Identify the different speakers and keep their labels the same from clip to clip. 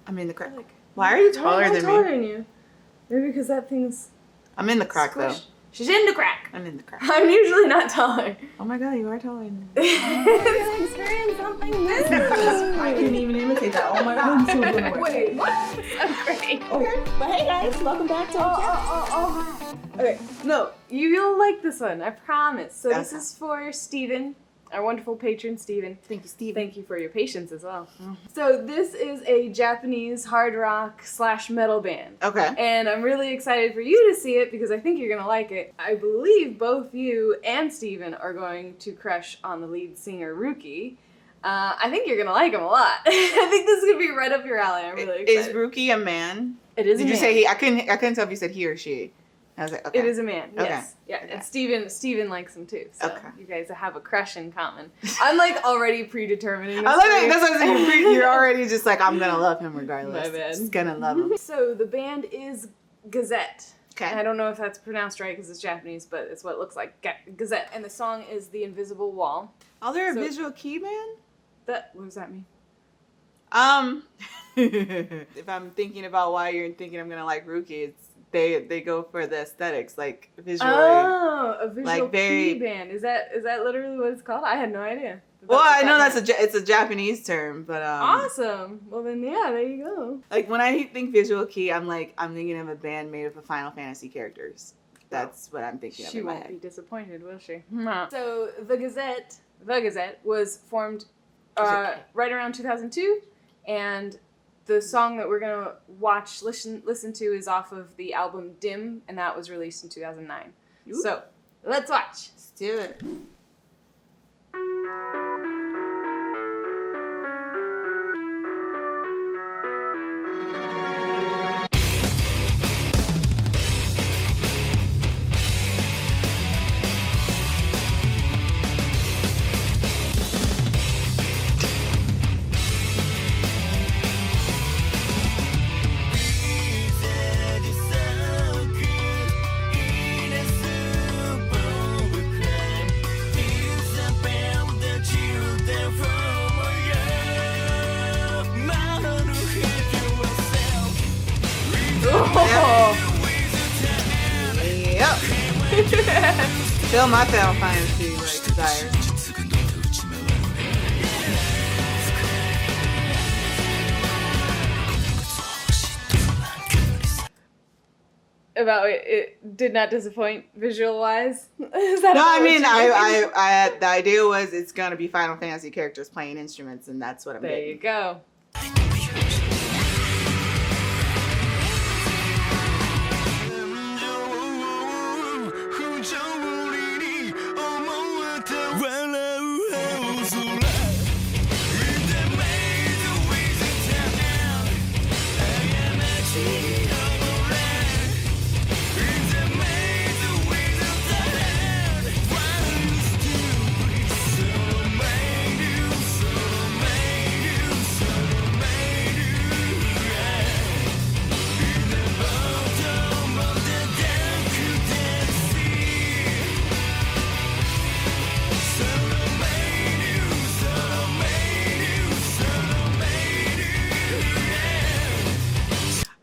Speaker 1: I'm in the crack.
Speaker 2: Like,
Speaker 1: why are you taller
Speaker 2: I'm
Speaker 1: than
Speaker 2: taller
Speaker 1: me?
Speaker 2: than you. Maybe because that thing's
Speaker 1: I'm in the crack though.
Speaker 2: squished. She's in the crack.
Speaker 1: I'm in the crack.
Speaker 2: I'm usually not taller.
Speaker 1: Oh my god, you are taller than me.
Speaker 2: It's experience something new.
Speaker 1: I couldn't even imitate that. Oh my god, I'm so good at it.
Speaker 2: Wait, what? So great.
Speaker 1: Okay, but hey guys, welcome back to our channel.
Speaker 2: Hi. Okay, no, you'll like this one, I promise. So this
Speaker 1: Okay.
Speaker 2: is for Steven, our wonderful patron, Steven.
Speaker 1: Thank you, Steve.
Speaker 2: Thank you for your patience as well. So this is a Japanese hard rock / metal band.
Speaker 1: Okay.
Speaker 2: And I'm really excited for you to see it because I think you're gonna like it. I believe both you and Steven are going to crush on the lead singer, Ruki. I think you're gonna like him a lot. I think this is gonna be right up your alley. I'm really excited.
Speaker 1: Is Ruki a man?
Speaker 2: It is
Speaker 1: Did
Speaker 2: a
Speaker 1: you
Speaker 2: man.
Speaker 1: say he? I couldn't tell if you said he or she. I was like, okay.
Speaker 2: It is a man,
Speaker 1: Okay.
Speaker 2: yes. Yeah,
Speaker 1: Okay.
Speaker 2: and Steven likes him too. So
Speaker 1: Okay.
Speaker 2: you guys have a crush in common. I'm like already predetermining this
Speaker 1: I like
Speaker 2: for
Speaker 1: it.
Speaker 2: you.
Speaker 1: That's what I'm saying. You're already just like, I'm gonna love him regardless.
Speaker 2: My bad.
Speaker 1: Just gonna love him.
Speaker 2: So the band is Gazette.
Speaker 1: Okay.
Speaker 2: I don't know if that's pronounced right because it's Japanese, but it's what it looks like. Gazette. And the song is The Invisible Wall.
Speaker 1: Oh, they're a
Speaker 2: So-
Speaker 1: visual key band?
Speaker 2: What does that mean?
Speaker 1: If I'm thinking about why you're thinking I'm gonna like Ruki, it's they go for the aesthetics, like visually.
Speaker 2: Oh, a visual
Speaker 1: like very-
Speaker 2: key band. Is that literally what it's called? I had no idea.
Speaker 1: Well, I know
Speaker 2: meant.
Speaker 1: it's a Japanese term, but
Speaker 2: Awesome. Well then, yeah, there you go.
Speaker 1: like when I think visual key, I'm thinking of a band made up of Final Fantasy characters. That's what I'm thinking of
Speaker 2: She
Speaker 1: in my
Speaker 2: won't be
Speaker 1: head.
Speaker 2: disappointed, will she? So the Gazette was formed right around 2002, and the song that we're gonna listen to is off of the album Dim, and that was released in 2009.
Speaker 1: Ooh.
Speaker 2: So let's watch.
Speaker 1: Let's do it. Yep. Fill my Final Fantasy like desire.
Speaker 2: About it did not disappoint visual wise. Is that
Speaker 1: No,
Speaker 2: about
Speaker 1: I
Speaker 2: what
Speaker 1: mean,
Speaker 2: you're
Speaker 1: I the idea was it's gonna be Final Fantasy characters playing instruments, and that's what I'm
Speaker 2: There you
Speaker 1: getting.
Speaker 2: go.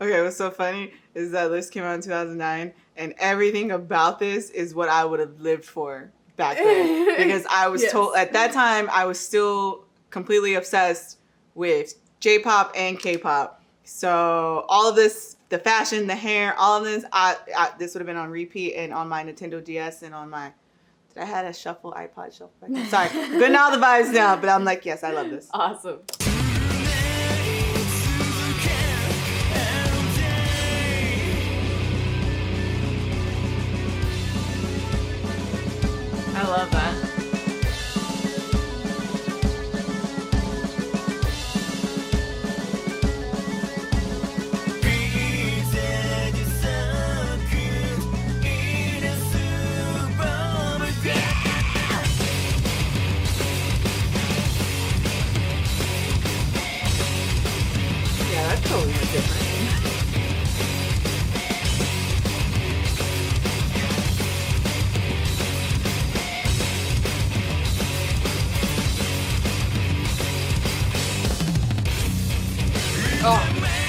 Speaker 1: Okay, what's so funny is that this came out in 2009, and everything about this is what I would have lived for back then. Because I was
Speaker 2: Yes.
Speaker 1: told, at that time, I was still completely obsessed with J-pop and K-pop. So all of this, the fashion, the hair, all of this, this would have been on repeat and on my Nintendo DS and on my, I had a iPod shuffle back then. Sorry, I'm getting all the vibes now, but I'm like, yes, I love this.
Speaker 2: Awesome. I love that.
Speaker 1: Yeah, that's totally different.
Speaker 2: Oh.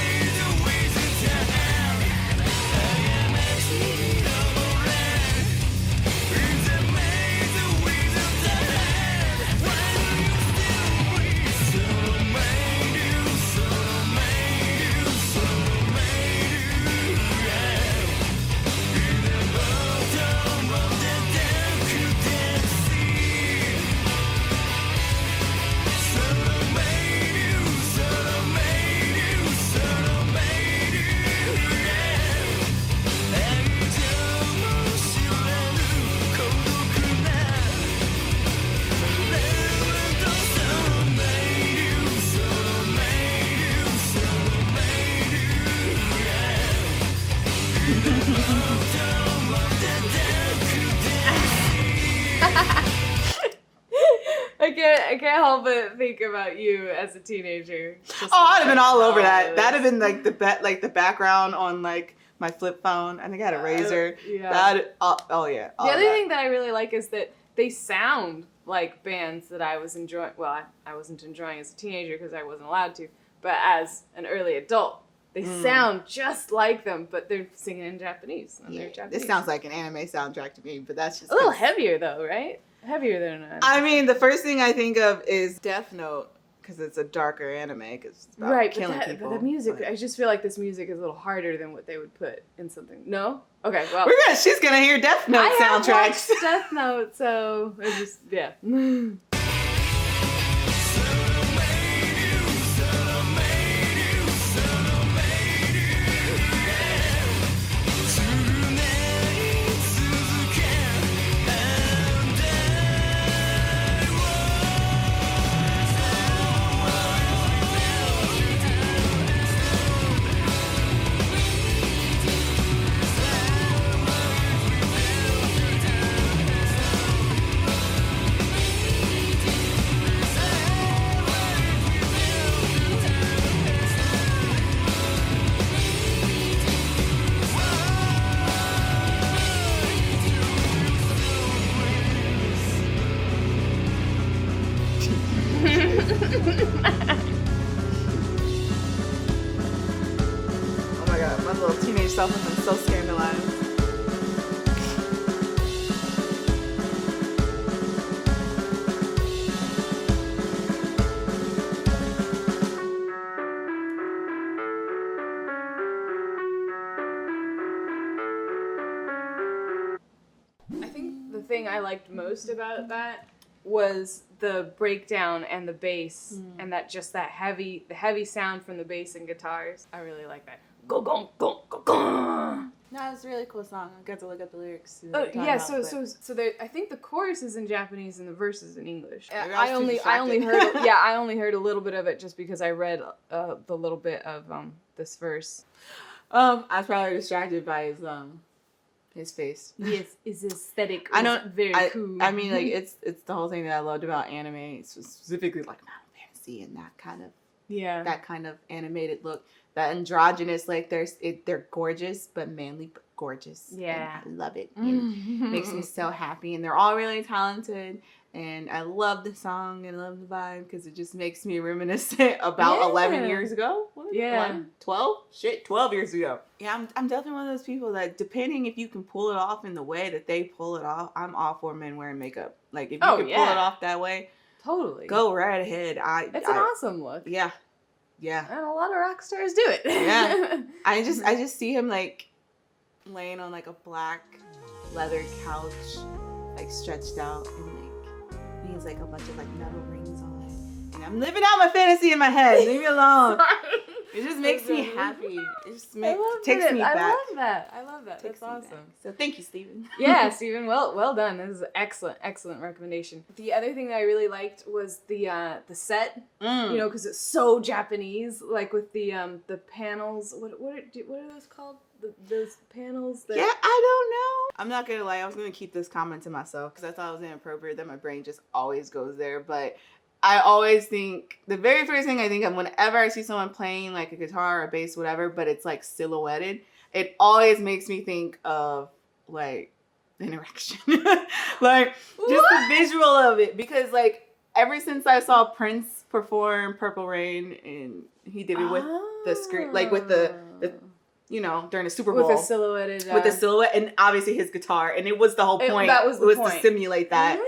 Speaker 2: I can't help but think about you as a teenager. Just
Speaker 1: I'd have been all over that.
Speaker 2: this.
Speaker 1: That'd have been like the background on like my flip phone. I think I had a Razor.
Speaker 2: Yeah.
Speaker 1: That oh yeah.
Speaker 2: The other thing that I really like is that they sound like bands that I was enjoying. Well, I wasn't enjoying as a teenager because I wasn't allowed to, but as an early adult, they sound just like them, but they're singing in Japanese. And they're Japanese.
Speaker 1: This sounds like an anime soundtrack to me, but that's just
Speaker 2: a little heavier though, right? Heavier than an
Speaker 1: I mean, the first thing I think of is Death Note because it's a darker anime because it's about killing people.
Speaker 2: But the music, I just feel like this music is a little harder than what they would put in something. No? Okay, well.
Speaker 1: She's gonna hear Death Note soundtracks.
Speaker 2: I have watched Death Note, so I just, yeah.
Speaker 1: Oh my god, my little teenage self has been so scandalized.
Speaker 2: I think the thing I liked most about that was the breakdown and the bass and that heavy sound from the bass and guitars. I really like that. Go go go go go.
Speaker 1: No, it's a really cool song. I got to look up the lyrics.
Speaker 2: Oh yeah, so there, I think the chorus is in Japanese and the verse is in English.
Speaker 1: Maybe
Speaker 2: I
Speaker 1: was too
Speaker 2: only
Speaker 1: distracted.
Speaker 2: heard I only heard a little bit of it just because I read the little bit of this verse.
Speaker 1: I was probably distracted by his face.
Speaker 2: Yes, his aesthetic.
Speaker 1: I know.
Speaker 2: Very cool.
Speaker 1: I mean, like it's the whole thing that I loved about anime, specifically like Final Fantasy and that kind of animated look, that androgynous, like they're gorgeous but manly but gorgeous.
Speaker 2: Yeah,
Speaker 1: and I love it. And makes me so happy, and they're all really talented. And I love the song and love the vibe because it just makes me reminiscent about 11 years ago.
Speaker 2: Yeah.
Speaker 1: 11? 12? Shit, 12 years ago. Yeah, I'm definitely one of those people that, depending if you can pull it off in the way that they pull it off, I'm all for men wearing makeup. Like, if you can pull it off that way,
Speaker 2: totally.
Speaker 1: go right ahead.
Speaker 2: It's an awesome look.
Speaker 1: Yeah. Yeah.
Speaker 2: And a lot of rock stars do it.
Speaker 1: Yeah. I just see him, like, laying on, like, a black leather couch, like, stretched out, and, like, he has like a bunch of like metal rings on it. And I'm living out my fantasy in my head. Leave me alone. It just makes me happy. It just takes me back.
Speaker 2: I love that. That's awesome.
Speaker 1: Back. So thank you, Steven.
Speaker 2: Yeah, Steven, well done. This is an excellent recommendation. The other thing that I really liked was the set. You know, because it's so Japanese, like with the panels. What are those called? Those panels that...
Speaker 1: Yeah, I don't know. I'm not gonna lie, I was gonna keep this comment to myself because I thought it was inappropriate that my brain just always goes there. But I always think, the very first thing I think of whenever I see someone playing like a guitar or a bass, whatever, but it's like silhouetted, it always makes me think of like an erection. Like just the visual of it, because like ever since I saw Prince perform Purple Rain, and he did it with the screen, like with the you know, during the Super Bowl.
Speaker 2: With a silhouetted...
Speaker 1: with the silhouette, and obviously his guitar. And it was the whole point.
Speaker 2: That was the point.
Speaker 1: To simulate that.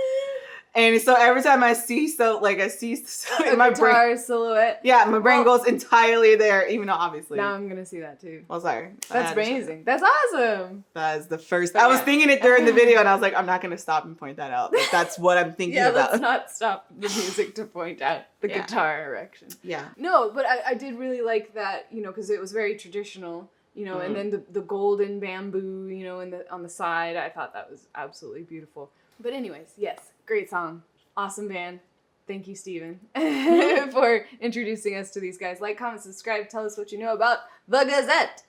Speaker 1: And so every time I see in my
Speaker 2: guitar
Speaker 1: brain...
Speaker 2: silhouette.
Speaker 1: Yeah, my brain goes entirely there, even though obviously...
Speaker 2: Now I'm going to see that too.
Speaker 1: Oh, sorry.
Speaker 2: That's amazing. That's awesome.
Speaker 1: That is the first... I was thinking it during the video, and I was like, I'm not going to stop and point that out. But that's what I'm thinking about.
Speaker 2: Let's not stop the music to point out the guitar erection.
Speaker 1: Yeah.
Speaker 2: No, but I did really like that, you know, because it was very traditional. You know, and then the golden bamboo, you know, on the side. I thought that was absolutely beautiful. But anyways, yes, great song. Awesome band. Thank you, Steven, for introducing us to these guys. Like, comment, subscribe, tell us what you know about The Gazette.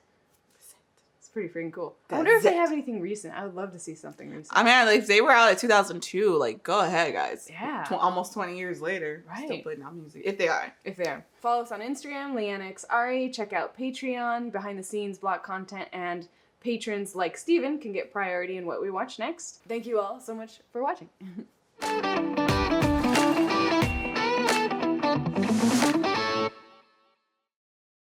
Speaker 2: It's pretty freaking cool. I
Speaker 1: That's
Speaker 2: wonder if they
Speaker 1: it.
Speaker 2: have anything recent. I would love to see something recent.
Speaker 1: I mean, like, if they were out at 2002, like, go ahead, guys.
Speaker 2: Yeah.
Speaker 1: Almost 20 years later,
Speaker 2: Right.
Speaker 1: still putting out music. If they are.
Speaker 2: If they are. Follow us on Instagram, LeanneXAri. Check out Patreon, behind the scenes blog content, and patrons like Steven can get priority in what we watch next. Thank you all so much for watching.